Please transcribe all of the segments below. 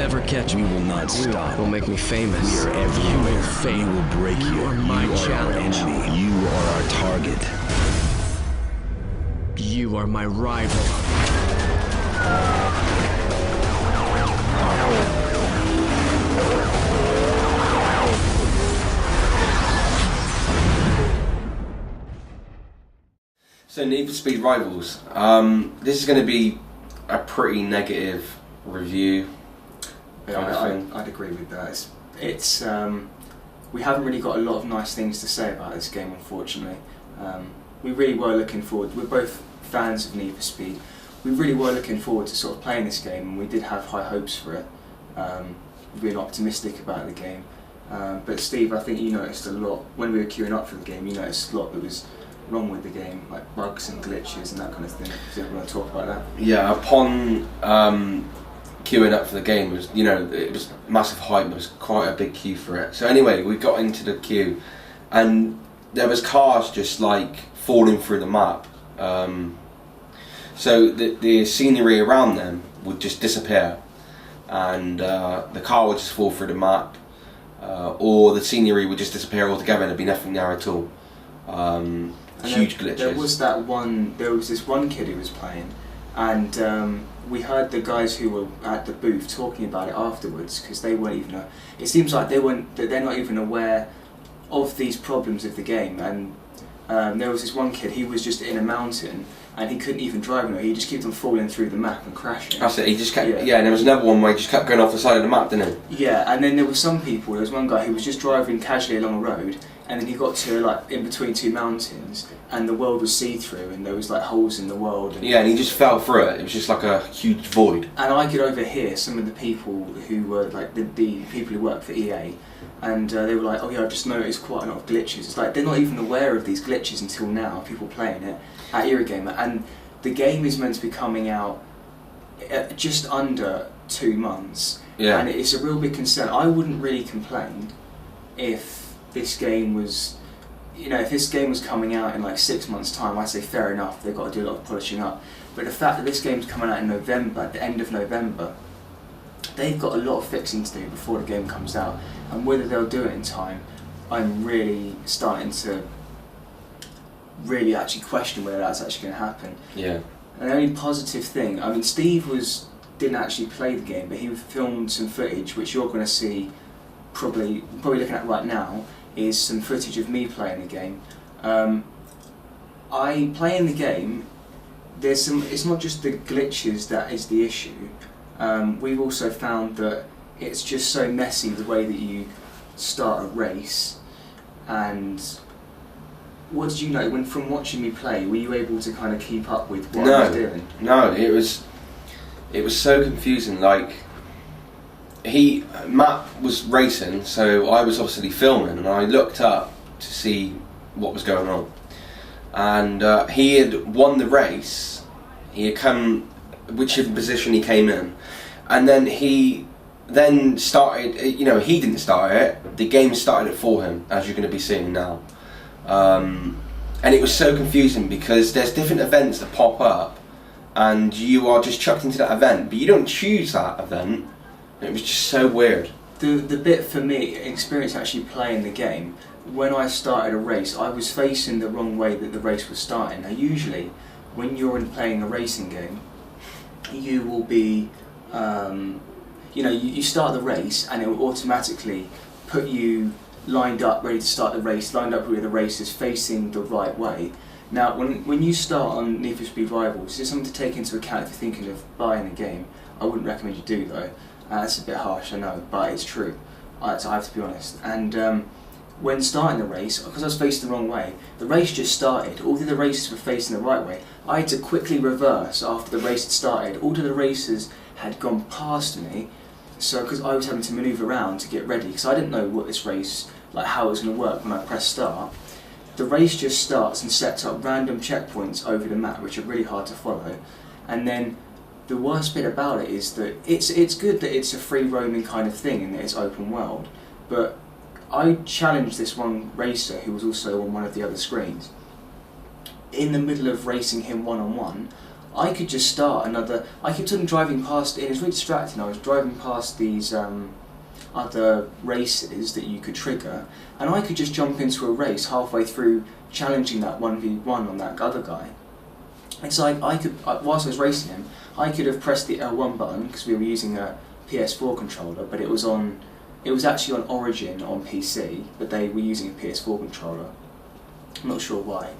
never catch me. We will not stop. Will make me famous. We are everywhere. You will fail. We will break you. You are my challenge. Our enemy. You are our target. You are my rival. So Need for Speed Rivals. This is going to be a pretty negative review. I'd agree with that. It's we haven't really got a lot of nice things to say about this game, unfortunately. We really were looking forward. We're both fans of Need for Speed. We really were looking forward to sort of playing this game, and we did have high hopes for it. We've been optimistic about the game. But Steve, I think you noticed a lot when we were queuing up for the game. You noticed a lot that was wrong with the game, like bugs and glitches and that kind of thing. Do you want to talk about that? Yeah, upon queuing up for the game, it was massive hype. There was quite a big queue for it. So anyway, we got into the queue, and there was cars just like falling through the map. So the scenery around them would just disappear, and the car would just fall through the map, or the scenery would just disappear altogether, and there'd be nothing there at all. Huge glitches. There was this one kid who was playing, and we heard the guys who were at the booth talking about it afterwards, because they weren't even. It seems like they're not even aware of these problems of the game. And there was this one kid. He was just in a mountain, and he couldn't even drive anywhere. He just kept on falling through the map and crashing. That's it. He just kept. Yeah. And there was another one where he just kept going off the side of the map, didn't he? Yeah. And then there were some people. There was one guy who was just driving casually along a road, and then he got to like in between two mountains, and the world was see-through, and there was like holes in the world. Yeah, and he just fell through it. It was just like a huge void. And I could overhear some of the people who were like the people who work for EA, and they were like, "Oh yeah, I've just noticed quite a lot of glitches." It's like they're not even aware of these glitches until now. People playing it at Eurogamer, and the game is meant to be coming out just under 2 months. Yeah. And it's a real big concern. I wouldn't really complain if this game was, if this game was coming out in like 6 months' time. I'd say fair enough, they've got to do a lot of polishing up. But the fact that this game's coming out in November, at the end of November, they've got a lot of fixing to do before the game comes out. And whether they'll do it in time, I'm really starting to really actually question whether that's actually going to happen. Yeah. And the only positive thing, I mean, Steve didn't actually play the game, but he filmed some footage, which you're going to see, probably looking at right now, is some footage of me playing the game. I play in the game. It's not just the glitches that is the issue. We've also found that it's just so messy the way that you start a race. And what did you know from watching me play? Were you able to kind of keep up with what I was doing? No, it was so confusing. Like Matt was racing, so I was obviously filming, and I looked up to see what was going on. And he had won the race. He had come, whichever position he came in, and then he started. He didn't start it. The game started it for him, as you're going to be seeing now. And it was so confusing because there's different events that pop up, and you are just chucked into that event, but you don't choose that event. It was just so weird. The bit for me, experience actually playing the game, when I started a race, I was facing the wrong way that the race was starting. Now usually, when you're playing a racing game, you will be, you start the race and it will automatically put you lined up, ready to start the race, lined up with the race is facing the right way. Now, when you start on Need for Speed Rivals, it's something to take into account if you're thinking of buying the game. I wouldn't recommend you do though. That's a bit harsh, I know, but it's true. I have to be honest. And when starting the race, because I was facing the wrong way, the race just started. All the other races were facing the right way. I had to quickly reverse after the race had started. All the other racers had gone past me, so because I was having to manoeuvre around to get ready, because I didn't know what this race, like how it was going to work when I pressed start. The race just starts and sets up random checkpoints over the map, which are really hard to follow. And then the worst bit about it is that it's good that it's a free roaming kind of thing and that it's open world, but I challenged this one racer who was also on one of the other screens. In the middle of racing him one-on-one, I could just start another. I kept on driving past, and it was really distracting. I was driving past these other races that you could trigger, and I could just jump into a race halfway through, challenging that 1v1 on that other guy. It's like I could, whilst I was racing him, I could have pressed the L1 button because we were using a PS4 controller, but it was actually on Origin on PC, but they were using a PS4 controller. I'm not sure why.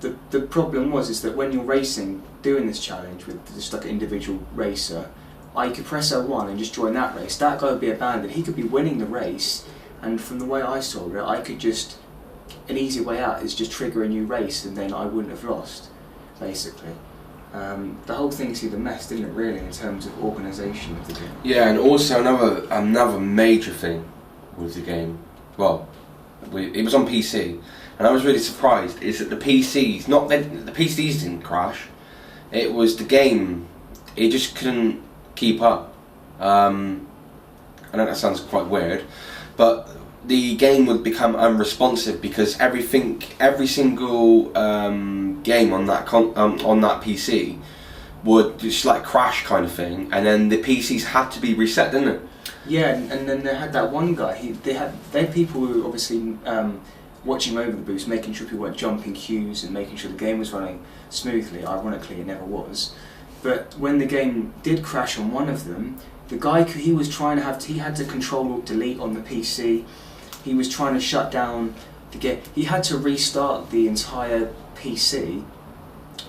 The problem is that when you're racing, doing this challenge with just like an individual racer, I could press L1 and just join that race. That guy would be abandoned. He could be winning the race, and from the way I saw it, I could just, an easy way out is just trigger a new race, and then I wouldn't have lost, basically. The whole thing seemed a mess, didn't it, really, in terms of organisation of the game? Yeah, and also another major thing with the game, well, it was on PC, and I was really surprised, is that the PCs, the PCs didn't crash, it was the game, it just couldn't keep up. I know that sounds quite weird, but the game would become unresponsive because every single game on that PC would just like crash kind of thing, and then the PCs had to be reset, didn't it? Yeah, and then they had that one guy. They had people who were obviously watching over the boost, making sure people weren't jumping queues and making sure the game was running smoothly. Ironically, it never was. But when the game did crash on one of them, the guy he had to Control-Alt-Delete on the PC. He was trying to shut down the game. He had to restart the entire PC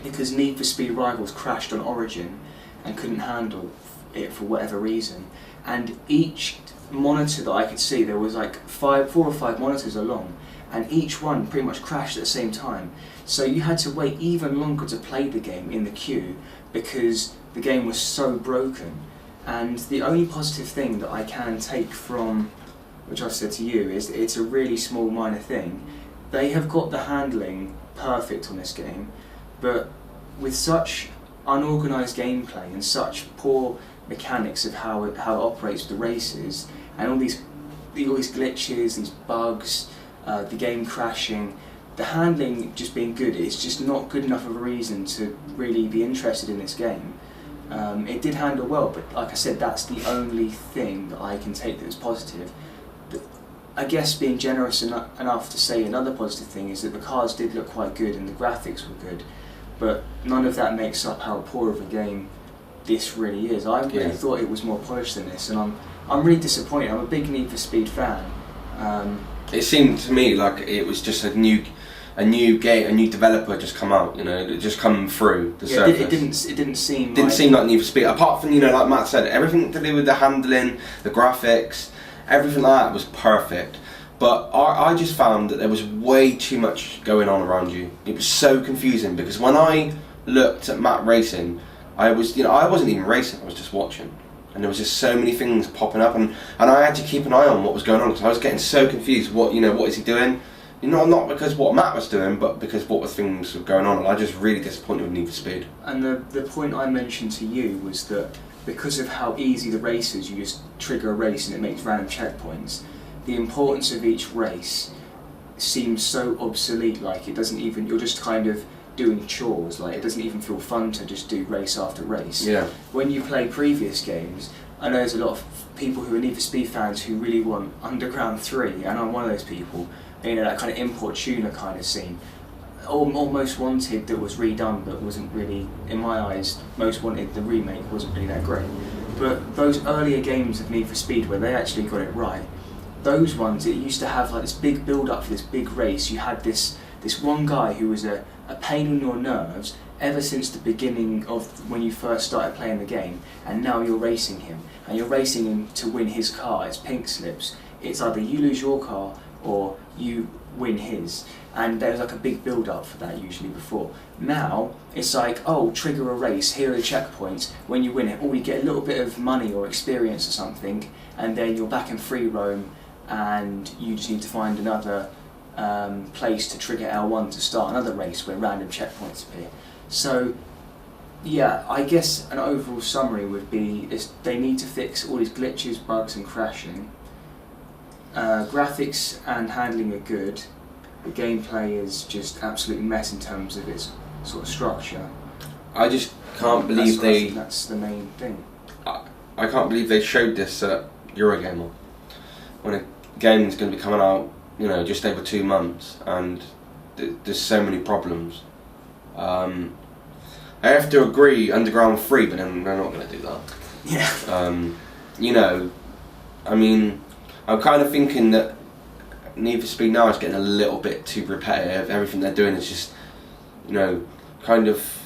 because Need for Speed Rivals crashed on Origin and couldn't handle it for whatever reason. And each monitor that I could see, there was like 4 or 5 monitors along, and each one pretty much crashed at the same time. So you had to wait even longer to play the game in the queue because the game was so broken. And the only positive thing that I can take from, which I've said to you, is that it's a really small minor thing. They have got the handling perfect on this game, but with such unorganised gameplay and such poor mechanics of how it operates with the races, and all these glitches, these bugs, the game crashing, the handling just being good, it's just not good enough of a reason to really be interested in this game. It did handle well, but like I said, that's the only thing that I can take that was positive. I guess being generous enough to say another positive thing is that the cars did look quite good and the graphics were good, but none of that makes up how poor of a game this really is. I really thought it was more polished than this, and I'm really disappointed. I'm a big Need for Speed fan. It seemed to me like it was just a new game, a new developer just come out, just come through the surface. It didn't seem like Need for Speed. Apart from, like Matt said, everything to do with the handling, the graphics, everything like that was perfect. But I just found that there was way too much going on around you. It was so confusing because when I looked at Matt racing, I wasn't even racing, I was just watching. And there was just so many things popping up, and I had to keep an eye on what was going on because I was getting so confused. What is he doing? Not because what Matt was doing, but because what things were going on, and I was just really disappointed with Need for Speed. And the point I mentioned to you was that because of how easy the race is, you just trigger a race and it makes random checkpoints. The importance of each race seems so obsolete, like it doesn't even, you're just kind of doing chores, like it doesn't even feel fun to just do race after race. Yeah. When you play previous games, I know there's a lot of people who are Need for Speed fans who really want Underground 3, and I'm one of those people, that kind of import tuner kind of scene. Most Wanted that was redone but wasn't really, in my eyes, Most Wanted, the remake, wasn't really that great. But those earlier games of Need for Speed where they actually got it right, those ones, it used to have like this big build up for this big race. You had this one guy who was a pain in your nerves ever since the beginning of when you first started playing the game, and now you're racing him, and you're racing him to win his car. It's pink slips. It's either you lose your car or you win his, and there was like a big build up for that usually before. Now it's like, oh, trigger a race, here are the checkpoints, when you win it, you get a little bit of money or experience or something, and then you're back in free roam and you just need to find another place to trigger L1 to start another race where random checkpoints appear. So yeah, I guess an overall summary would be they need to fix all these glitches, bugs and crashing. Graphics and handling are good. The gameplay is just absolute mess in terms of its sort of structure. I just can't believe I think that's the main thing. I can't believe they showed this at Eurogamer when a game's going to be coming out, you know, just over 2 months, and there's so many problems. I have to agree, Underground 3, but then they're not going to do that. Yeah. You know, I mean, I'm kind of thinking that Need for Speed now is getting a little bit too repetitive. Everything they're doing is just, you know, kind of.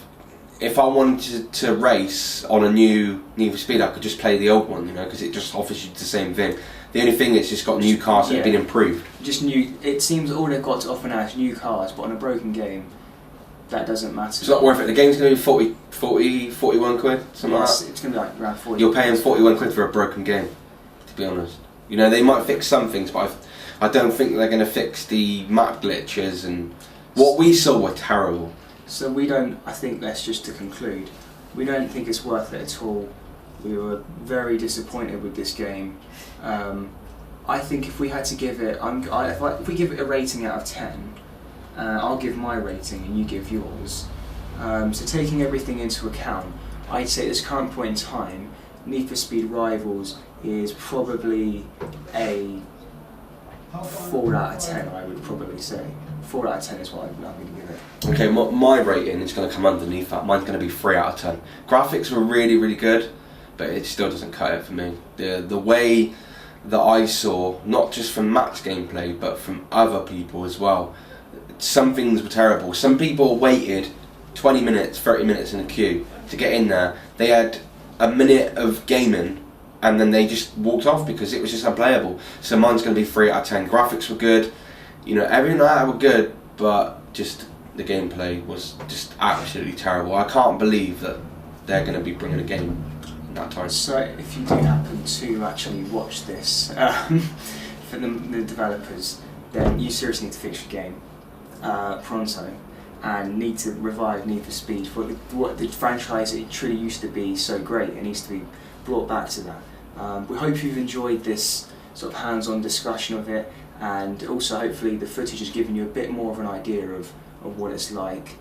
If I wanted to race on a new Need for Speed, I could just play the old one, you know, because it just offers you the same thing. The only thing is, it's just got new cars that have been improved. Just new. It seems all they've got to offer now is new cars, but on a broken game, that doesn't matter. It's not worth it. The game's going to be 41 quid, something like that. It's going to be like around 40. You're paying 41 quid for a broken game, to be honest. You know, they might fix some things, but I don't think they're going to fix the map glitches, and what we saw were terrible. So I think that's just to conclude, we don't think it's worth it at all. We were very disappointed with this game. I think if we had to give it, if we give it a rating out of 10, I'll give my rating and you give yours. So taking everything into account, I'd say at this current point in time, Need for Speed Rivals is probably a 4 out of 10, I would probably say. 4 out of 10 is what I'm going to give it. Okay, my rating is going to come underneath that. Mine's going to be 3 out of 10. Graphics were really, really good, but it still doesn't cut it for me. The way that I saw, not just from Matt's gameplay, but from other people as well, some things were terrible. Some people waited 20 minutes, 30 minutes in a queue to get in there. They had a minute of gaming and then they just walked off because it was just unplayable. So mine's going to be 3 out of 10. Graphics were good, you know, everything like that were good, but just the gameplay was just absolutely terrible. I can't believe that they're going to be bringing a game in that time. So if you do happen to actually watch this for the developers, then you seriously need to fix your game pronto, and need to revive Need for Speed for what the franchise it truly used to be so great. It needs to be brought back to that. We hope you've enjoyed this sort of hands-on discussion of it, and also hopefully the footage has given you a bit more of an idea of what it's like.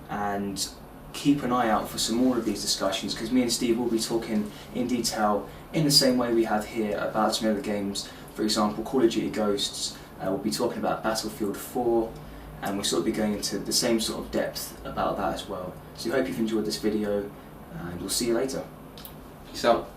And keep an eye out for some more of these discussions, because me and Steve will be talking in detail in the same way we have here about some other games. For example, Call of Duty Ghosts. We'll be talking about Battlefield 4, and we'll sort of be going into the same sort of depth about that as well. So I hope you've enjoyed this video, and we'll see you later. Peace out.